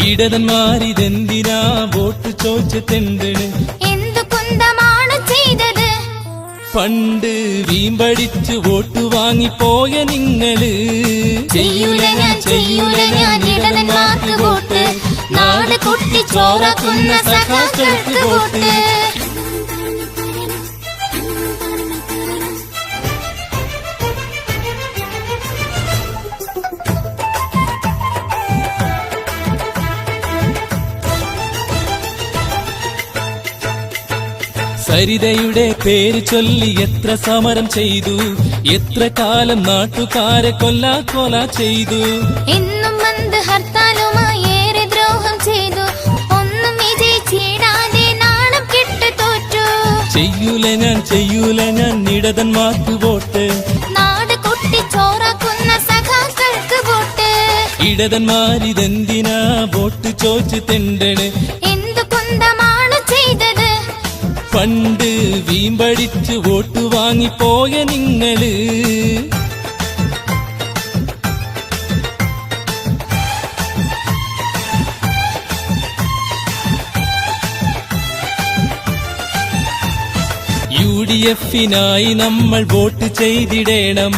ഇടതന്മാരിതെന്തിനാ vote ചോദിച്ചെന്തണ്? എന്തു കുന്തമാണ് ചെയ്തത്? പണ്ട് വീമ്പടിച്ച് വോട്ട് വാങ്ങിപ്പോയ നിങ്ങള്. ചെയ്യൂല ഞാൻ ചെയ്യൂല ഞാൻ ഇടതന്മാർക്ക് വോട്ട്, നാട് കുട്ടി ചോറാക്കുന്ന സഖാക്കൾക്ക് വോട്ട്. സരിതയുടെ പേര് ചൊല്ലി എത്ര സമരം ചെയ്തു, എത്ര കാലം നാട്ടുകാരെ കൊല ചെയ്തു. എന്നും വന്ന് ഹർത്താലുമായി ഏറെ ദ്രോഹം ചെയ്തു, ഒന്നും വിജയിച്ചിടാതെ നാണം കെട്ട് തോറ്റു. ചെയ്യൂല ഞാൻ ഇടതന്മാർക്ക് വോട്ട്, നാട് കുട്ടി ചോറാക്കുന്ന സഖാക്കൾക്ക് വോട്ട്. ഇടതന്മാരിതെന്തിനാ വോട്ട് ചോദിച്ചെന്തണ്? എന്തു കുന്തമാണ് ചെയ്തത്? പണ്ട് വീമ്പടിച്ച് വോട്ട് വാങ്ങിപ്പോയ നിങ്ങള്. UDF-നായി നമ്മൾ വോട്ട് ചെയ്തിടണം,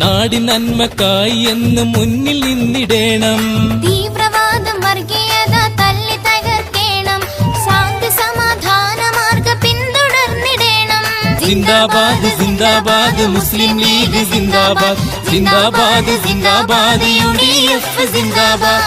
നാടിൻ നന്മക്കായി എന്ന് മുന്നിൽ നിന്നിടണം. തീവ്രവാദം വർഗീയത തല്ലി തകർക്കണം, ശാന്തി സമാധാന മാർഗം പിന്തുടർന്നിടണം. ജിന്ദാബാദ് ജിന്ദാബാദ് മുസ്ലിം ലീഗ് ജിന്ദാബാദ്, ജിന്ദാബാദ് ജിന്ദാബാദ് UDF ജിന്ദാബാദ്.